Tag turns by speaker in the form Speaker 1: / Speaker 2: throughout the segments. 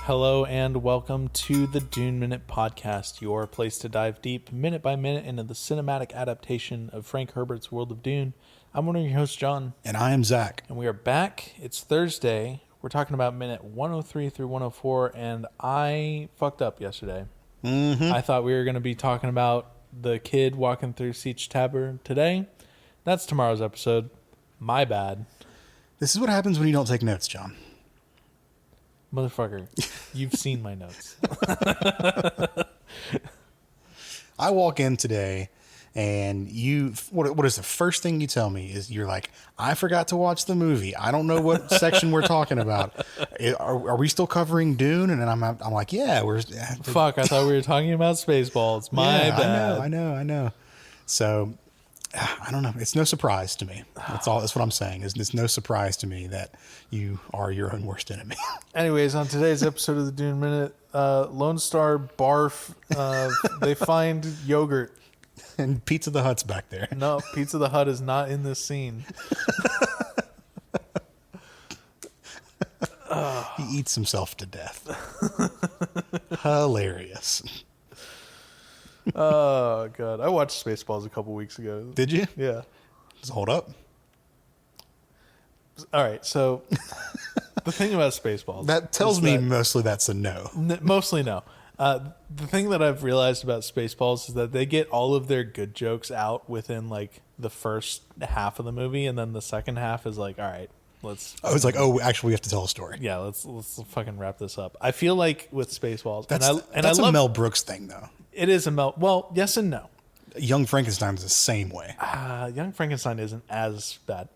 Speaker 1: Hello and welcome to the Dune Minute Podcast, your place to dive deep, minute by minute, into the cinematic adaptation of Frank Herbert's World of Dune. I'm one of your hosts, John.
Speaker 2: And I am Zach.
Speaker 1: And we are back. It's Thursday. We're talking about minute 103 through 104, and I fucked up yesterday. I thought we were going to be talking about the kid walking through Sietch Tabor today. That's tomorrow's episode. My bad.
Speaker 2: This is what happens when you don't take notes, John.
Speaker 1: Motherfucker, you've seen my notes.
Speaker 2: I walk in today and what is the first thing you tell me is you're like, I forgot to watch the movie. I don't know what section we're talking about. Are we still covering Dune? And then I'm like, yeah, we're
Speaker 1: Fuck, I thought we were talking about Spaceballs. My bad.
Speaker 2: I know. So I don't know. It's no surprise to me. That's what I'm saying. It's no surprise to me that you are your own worst enemy.
Speaker 1: Anyways, on today's episode of the Dune Minute, Lone Star barf. They find yogurt.
Speaker 2: And Pizza the Hut's back there.
Speaker 1: No, Pizza the Hut is not in this scene.
Speaker 2: He eats himself to death. Hilarious.
Speaker 1: Oh, God. I watched Spaceballs a couple weeks ago.
Speaker 2: Did you?
Speaker 1: Yeah.
Speaker 2: Does it hold up?
Speaker 1: All right, so the thing about Spaceballs...
Speaker 2: That tells me mostly that's a no.
Speaker 1: Mostly no. The thing that I've realized about Spaceballs is that they get all of their good jokes out within, like, the first half of the movie, and then the second half is like, all right, let's...
Speaker 2: I was like, actually, we have to tell a story.
Speaker 1: Yeah, let's fucking wrap this up. I feel like with Spaceballs...
Speaker 2: That's a Mel Brooks thing, though.
Speaker 1: It is a Mel... Well, yes and no.
Speaker 2: Young Frankenstein's the same way.
Speaker 1: Young Frankenstein isn't as bad.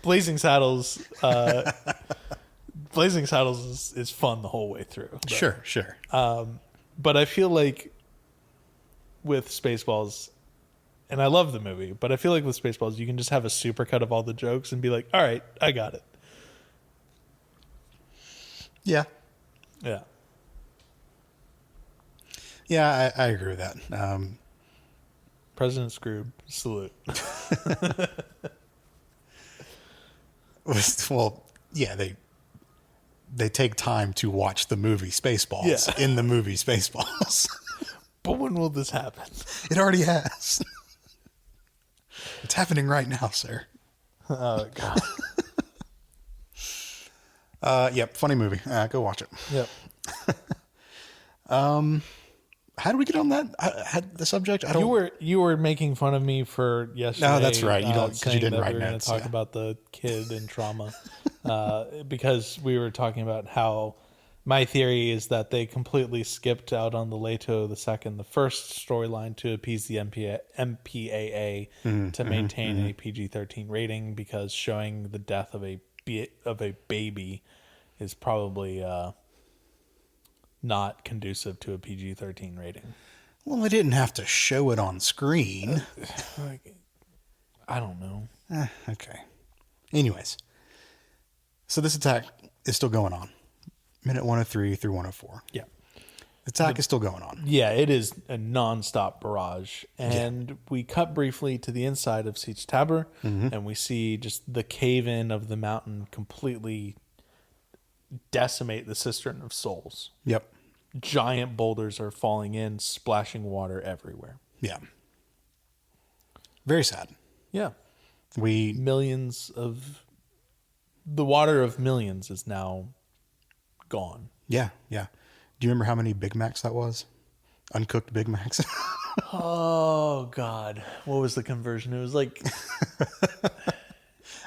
Speaker 1: Blazing Saddles... Blazing Saddles is fun the whole way through. But,
Speaker 2: Sure.
Speaker 1: But I feel like with Spaceballs, and I love the movie, but I feel like with Spaceballs, you can just have a supercut of all the jokes and be like, all right, I got it.
Speaker 2: Yeah.
Speaker 1: Yeah.
Speaker 2: Yeah, I agree with that.
Speaker 1: President Scrooge, salute.
Speaker 2: Well, yeah, they take time to watch the movie Spaceballs in the movie Spaceballs.
Speaker 1: But when will this happen?
Speaker 2: It already has. It's happening right now, sir.
Speaker 1: Oh, God.
Speaker 2: Yep, funny movie. Go watch it.
Speaker 1: Yep.
Speaker 2: How did we get on that? The subject?
Speaker 1: You were making fun of me for yesterday.
Speaker 2: No, that's right. You don't, because you didn't write
Speaker 1: we were
Speaker 2: notes.
Speaker 1: Going to talk about the kid and trauma, because we were talking about how my theory is that they completely skipped out on the Leto II, the first storyline, to appease the MPAA to maintain a PG-13 rating, because showing the death of a baby is probably not conducive to a PG-13 rating.
Speaker 2: Well, they didn't have to show it on screen.
Speaker 1: I don't know.
Speaker 2: Okay. Anyways, so this attack is still going on. Minute 103 through 104.
Speaker 1: Yeah.
Speaker 2: The attack is still going on.
Speaker 1: Yeah, it is a nonstop barrage. And we cut briefly to the inside of Sietch Tabor, and we see just the cave-in of the mountain completely decimate the Cistern of Souls.
Speaker 2: Yep.
Speaker 1: Giant boulders are falling in, splashing water everywhere.
Speaker 2: Yeah. Very sad.
Speaker 1: Yeah.
Speaker 2: The
Speaker 1: water of millions is now gone.
Speaker 2: Yeah. Do you remember how many Big Macs that was? Uncooked Big Macs?
Speaker 1: Oh, God. What was the conversion? It was like...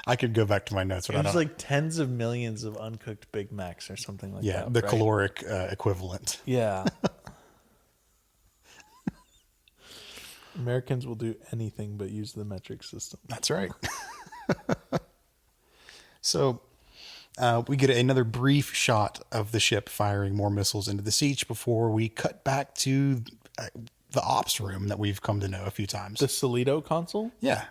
Speaker 2: I could go back to my notes, but
Speaker 1: it was like tens of millions of uncooked Big Macs or something like that.
Speaker 2: Yeah, the caloric equivalent.
Speaker 1: Yeah. Americans will do anything but use the metric system.
Speaker 2: That's right. So we get another brief shot of the ship firing more missiles into the Sietch before we cut back to the ops room that we've come to know a few times.
Speaker 1: The Salito console?
Speaker 2: Yeah.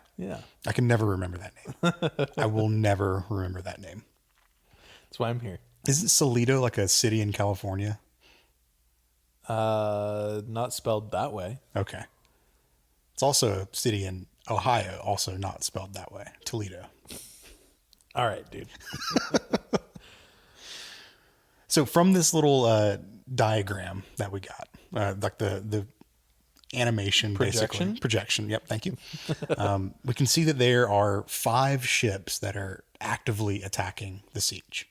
Speaker 2: I can never remember that name. I will never remember that name.
Speaker 1: That's why I'm here.
Speaker 2: Isn't Salito like a city in California?
Speaker 1: Not spelled that way.
Speaker 2: Okay. It's also a city in Ohio, also not spelled that way. Toledo.
Speaker 1: All right, dude.
Speaker 2: So from this little diagram that we got, like the animation, basically projection. Yep, thank you. We can see that there are 5 ships that are actively attacking the siege.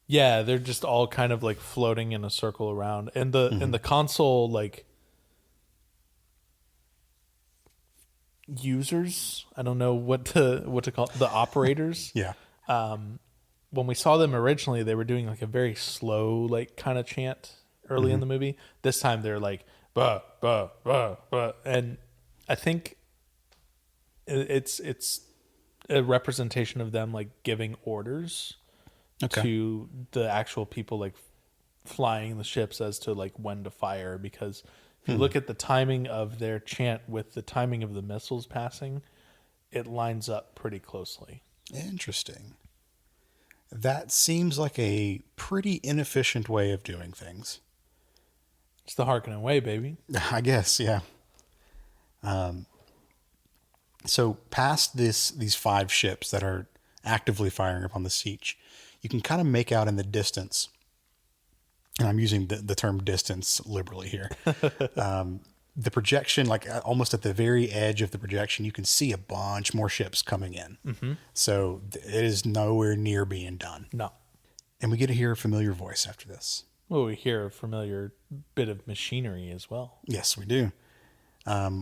Speaker 1: Yeah, they're just all kind of like floating in a circle around, and the console like users. I don't know what to call it, the operators.
Speaker 2: Yeah.
Speaker 1: When we saw them originally, they were doing like a very slow like kind of chant early in the movie. This time they're like bah bah bah bah, and I think it's a representation of them like giving orders to the actual people like flying the ships as to like when to fire, because if you look at the timing of their chant with the timing of the missiles passing, it lines up pretty closely.
Speaker 2: Interesting. That seems like a pretty inefficient way of doing things.
Speaker 1: It's the Harkonnen way, baby.
Speaker 2: I guess, yeah. So past these 5 ships that are actively firing upon the siege, you can kind of make out in the distance, and I'm using the term distance liberally here, the projection, like almost at the very edge of the projection, you can see a bunch more ships coming in. Mm-hmm. So it is nowhere near being done.
Speaker 1: No.
Speaker 2: And we get to hear a familiar voice after this.
Speaker 1: Well, we hear a familiar bit of machinery as well.
Speaker 2: Yes, we do.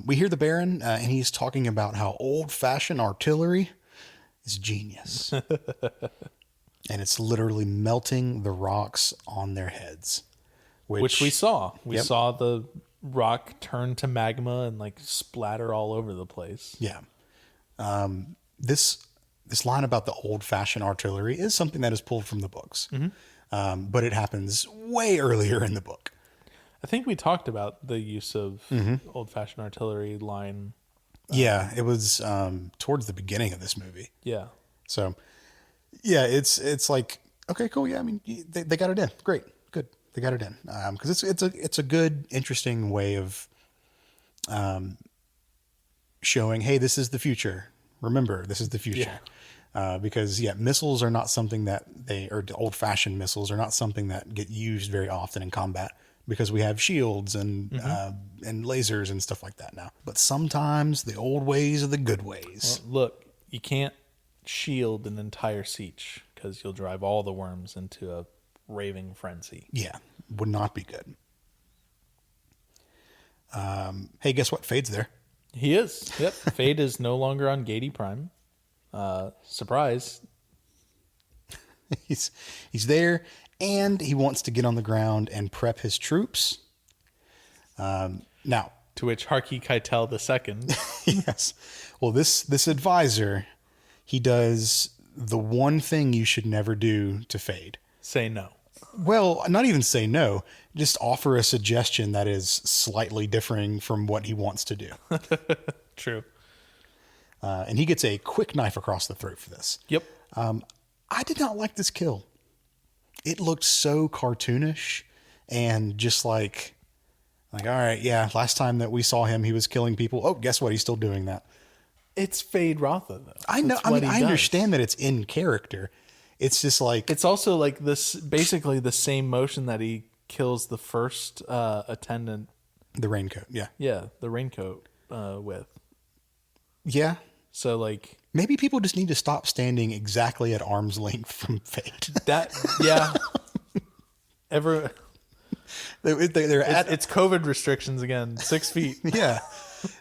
Speaker 2: We hear the Baron, and he's talking about how old-fashioned artillery is genius. And it's literally melting the rocks on their heads.
Speaker 1: Which we saw. We
Speaker 2: Yep.
Speaker 1: saw the rock turn to magma and like splatter all over the place.
Speaker 2: Yeah. This line about the old-fashioned artillery is something that is pulled from the books. But it happens way earlier in the book.
Speaker 1: I think we talked about the use of old-fashioned artillery line.
Speaker 2: Yeah, it was towards the beginning of this movie.
Speaker 1: Yeah.
Speaker 2: So, yeah, it's like, okay, cool. Yeah, I mean, they got it in. Great, good. They got it in because it's a good, interesting way of showing, hey, this is the future. Remember, this is the future. Because missiles are not something that or old-fashioned missiles are not something that get used very often in combat, because we have shields and lasers and stuff like that now. But sometimes the old ways are the good ways.
Speaker 1: Well, look, you can't shield an entire siege because you'll drive all the worms into a raving frenzy.
Speaker 2: Yeah, would not be good. Hey, guess what? Fade's there.
Speaker 1: He is. Yep. Fade is no longer on Gady Prime. Surprise.
Speaker 2: He's there, and he wants to get on the ground and prep his troops. Now,
Speaker 1: To which Harkey Keitel II.
Speaker 2: yes. Well, this advisor, he does the one thing you should never do to Fade.
Speaker 1: Say no.
Speaker 2: Well, not even say no, just offer a suggestion that is slightly differing from what he wants to do.
Speaker 1: True.
Speaker 2: And he gets a quick knife across the throat for this.
Speaker 1: Yep.
Speaker 2: I did not like this kill. It looked so cartoonish and just like, all right, yeah, last time that we saw him, he was killing people. Oh, guess what? He's still doing that.
Speaker 1: It's Fade Rotha, though.
Speaker 2: I know.
Speaker 1: That's
Speaker 2: I
Speaker 1: what
Speaker 2: mean,
Speaker 1: he
Speaker 2: I
Speaker 1: does.
Speaker 2: understand that it's in character. It's just like,
Speaker 1: It's also like this, basically the same motion that he kills the first attendant.
Speaker 2: the raincoat. Yeah.
Speaker 1: Yeah, the raincoat with.
Speaker 2: Yeah.
Speaker 1: So like
Speaker 2: Maybe people just need to stop standing exactly at arm's length from Fate.
Speaker 1: that. Yeah.
Speaker 2: They're at,
Speaker 1: It's COVID restrictions again. 6 feet.
Speaker 2: yeah.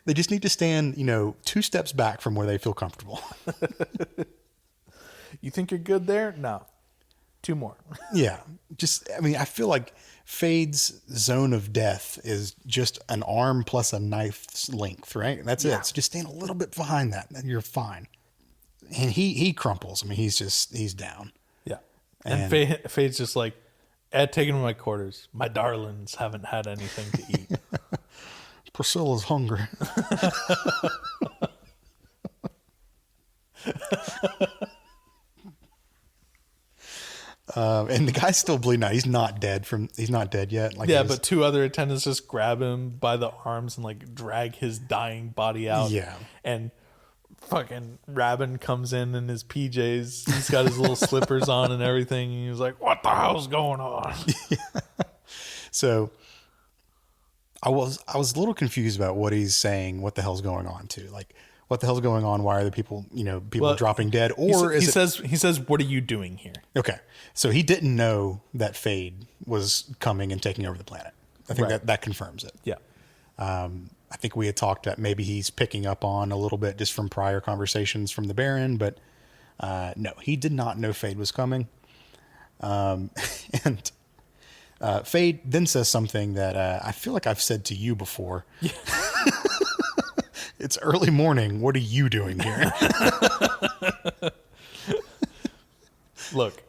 Speaker 2: They just need to stand, 2 steps back from where they feel comfortable.
Speaker 1: You think you're good there? No. 2 more.
Speaker 2: Yeah. I feel like Fade's zone of death is just an arm plus a knife's length, right? That's
Speaker 1: Yeah.
Speaker 2: it. So just stand a little bit behind that and you're fine. And he crumples. I mean, he's down.
Speaker 1: Yeah. And Fade's just like, Ed, take him to my quarters. My darlings haven't had anything to eat.
Speaker 2: Priscilla's hungry. And the guy's still bleeding out. He's not dead yet. Like
Speaker 1: Yeah, but 2 other attendants just grab him by the arms and like drag his dying body out.
Speaker 2: Yeah.
Speaker 1: And fucking Rabin comes in his PJs. He's got his little slippers on and everything. And he's like, "What the hell's going on?"
Speaker 2: So I was a little confused about what he's saying. What the hell's going on too? Like, what the hell's going on? Why are the people,
Speaker 1: Well,
Speaker 2: dropping dead? Or
Speaker 1: he says, "What are you doing here?"
Speaker 2: okay? So he didn't know that Fade was coming and taking over the planet. I think
Speaker 1: Right.
Speaker 2: that confirms it.
Speaker 1: Yeah.
Speaker 2: I think we had talked that maybe he's picking up on a little bit just from prior conversations from the Baron, but no, he did not know Fade was coming. And Fade then says something that I feel like I've said to you before. Yeah. It's early morning. What are you doing here?
Speaker 1: Look,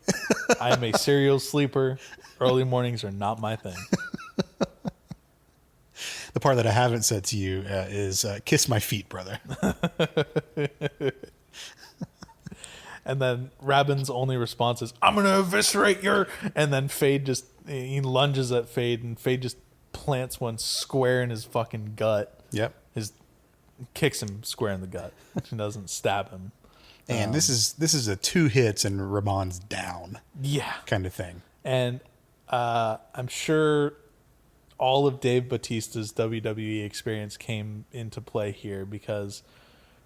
Speaker 1: I'm a serial sleeper. Early mornings are not my thing.
Speaker 2: The part that I haven't said to you is kiss my feet, brother.
Speaker 1: And then Rabin's only response is, "I'm going to eviscerate your..." And then he lunges at Fade, and Fade just plants one square in his fucking gut.
Speaker 2: Yep.
Speaker 1: Kicks him square in the gut. He doesn't stab him.
Speaker 2: And this is a 2 hits and Ramon's down.
Speaker 1: Yeah.
Speaker 2: Kind of thing.
Speaker 1: And I'm sure all of Dave Bautista's WWE experience came into play here, because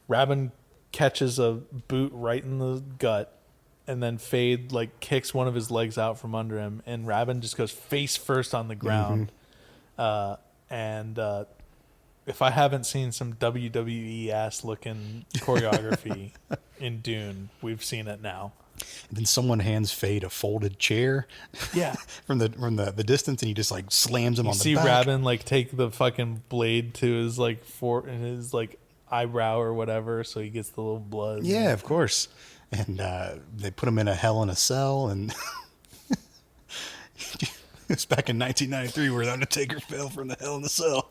Speaker 1: Rabin catches a boot right in the gut, and then Fade kicks one of his legs out from under him, and Rabin just goes face first on the ground. If I haven't seen some WWE ass looking choreography in Dune, we've seen it now.
Speaker 2: And then someone hands Fade a folded chair.
Speaker 1: Yeah.
Speaker 2: from the distance, and he just slams him on the
Speaker 1: See
Speaker 2: back.
Speaker 1: Rabin take the fucking blade to his his eyebrow or whatever, so he gets the little blood.
Speaker 2: Yeah, of course. And they put him in a Hell in a Cell, and it's back in 1993 where the Undertaker fell from the Hell in a Cell.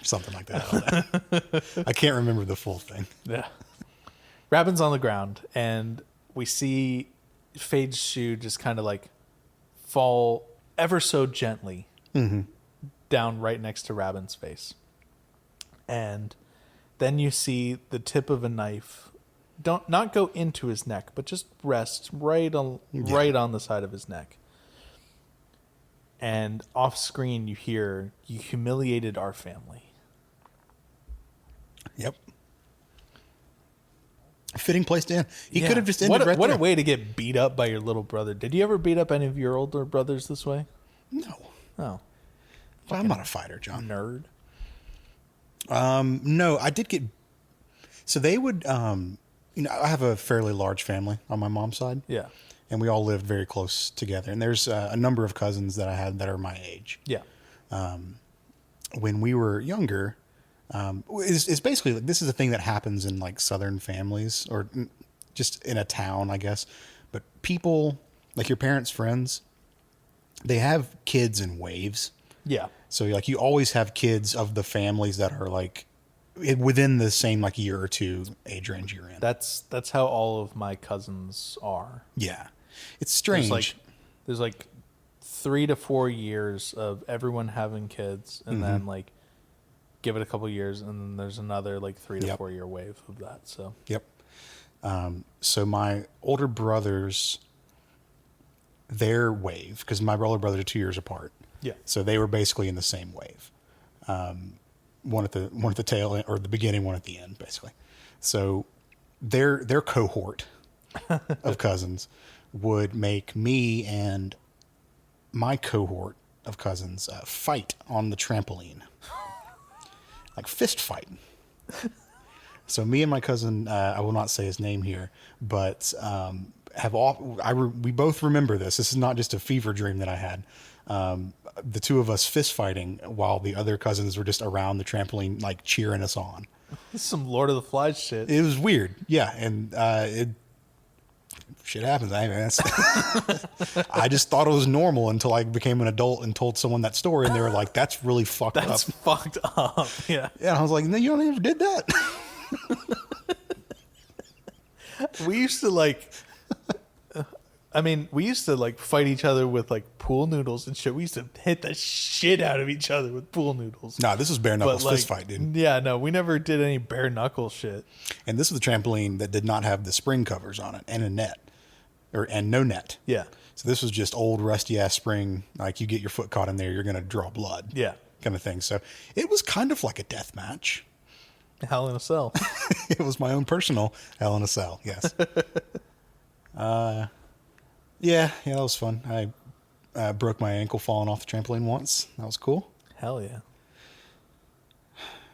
Speaker 2: Something like that. I can't remember the full thing.
Speaker 1: Yeah. Rabin's on the ground, and we see Fade's shoe just kind of fall ever so gently down right next to Rabin's face. And then you see the tip of a knife not go into his neck, but just rest right on the side of his neck. And off screen you hear, "You humiliated our family."
Speaker 2: Yep. Fitting place to end. He could have just ended right there.
Speaker 1: What a way to get beat up by your little brother. Did you ever beat up any of your older brothers this way?
Speaker 2: No.
Speaker 1: Oh.
Speaker 2: I'm not a fighter, John.
Speaker 1: Nerd.
Speaker 2: No, I did get... So they would... I have a fairly large family on my mom's side.
Speaker 1: Yeah.
Speaker 2: And we all lived very close together. And there's a number of cousins that I had that are my age.
Speaker 1: Yeah.
Speaker 2: When we were younger... it's basically this is a thing that happens in Southern families, or just in a town, I guess. But people, your parents' friends, they have kids in waves.
Speaker 1: Yeah.
Speaker 2: So you always have kids of the families that are within the same year or two age range you're in.
Speaker 1: That's how all of my cousins are.
Speaker 2: Yeah, it's strange.
Speaker 1: There's 3 to 4 years of everyone having kids, and then give it a couple years, and then there's another 3 to 4 year wave of that. So
Speaker 2: yep. So my older brothers, their wave, because my older brothers are 2 years apart.
Speaker 1: yeah.
Speaker 2: So they were basically in the same wave. One at the tail end, or the beginning, one at the end, basically. So their cohort of cousins would make me and my cohort of cousins fight on the trampoline. Fist fight. So me and my cousin, I will not say his name here, but we both remember this. This is not just a fever dream that I had. The two of us fist fighting while the other cousins were just around the trampoline, cheering us on.
Speaker 1: This is some Lord of the Flies shit.
Speaker 2: It was weird. Yeah. And, shit happens. I just thought it was normal until I became an adult and told someone that story, and they were like, "That's really fucked up."
Speaker 1: That's fucked up. Yeah.
Speaker 2: Yeah. And I was like, "No, you don't ever did that."
Speaker 1: We used to I mean, we used to like fight each other with like pool noodles and shit. We used to hit the shit out of each other with pool noodles.
Speaker 2: Nah, this was bare knuckles
Speaker 1: But, like,
Speaker 2: fist fight, dude.
Speaker 1: Yeah, no, we never did any bare knuckle shit.
Speaker 2: And this was the trampoline that did not have the spring covers on it and a net, and no net.
Speaker 1: Yeah.
Speaker 2: So this was just old rusty ass spring. Like you get your foot caught in there, you're gonna draw blood.
Speaker 1: Yeah.
Speaker 2: Kind of thing. So it was kind of like a death match.
Speaker 1: Hell in a Cell.
Speaker 2: It was my own personal Hell in a Cell. Yes. Yeah, that was fun. I broke my ankle falling off the trampoline once. That was cool.
Speaker 1: Hell yeah.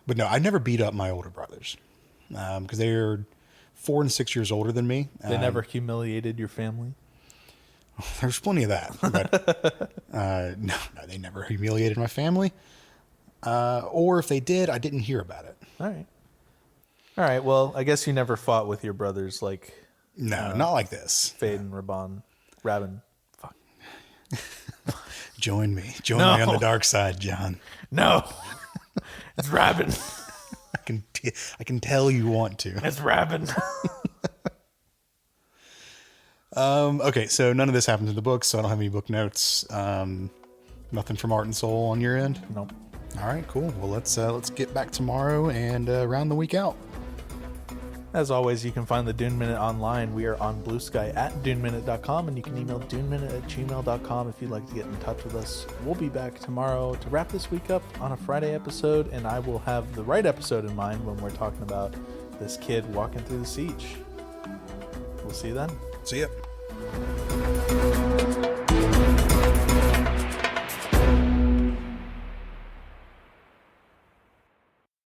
Speaker 2: But no, I never beat up my older brothers because they're 4 and 6 years older than me.
Speaker 1: They never humiliated your family?
Speaker 2: There's plenty of that. But no, they never humiliated my family. Or if they did, I didn't hear about it.
Speaker 1: All right. Well, I guess you never fought with your brothers like
Speaker 2: No, not like this.
Speaker 1: Fade and Rabin. Fuck.
Speaker 2: Join me. Join me on the dark side, John.
Speaker 1: No. It's Rabin.
Speaker 2: I can tell you want to.
Speaker 1: It's Rabin.
Speaker 2: Okay, so none of this happens in the book, so I don't have any book notes. Nothing from Art and Soul on your end?
Speaker 1: Nope.
Speaker 2: All right, cool. Well, let's get back tomorrow and round the week out.
Speaker 1: As always, you can find the Dune Minute online. We are on Blue Sky at duneminute.com, and you can email duneminute@gmail.com if you'd like to get in touch with us. We'll be back tomorrow to wrap this week up on a Friday episode, and I will have the right episode in mind when we're talking about this kid walking through the siege. We'll see you then.
Speaker 2: See ya.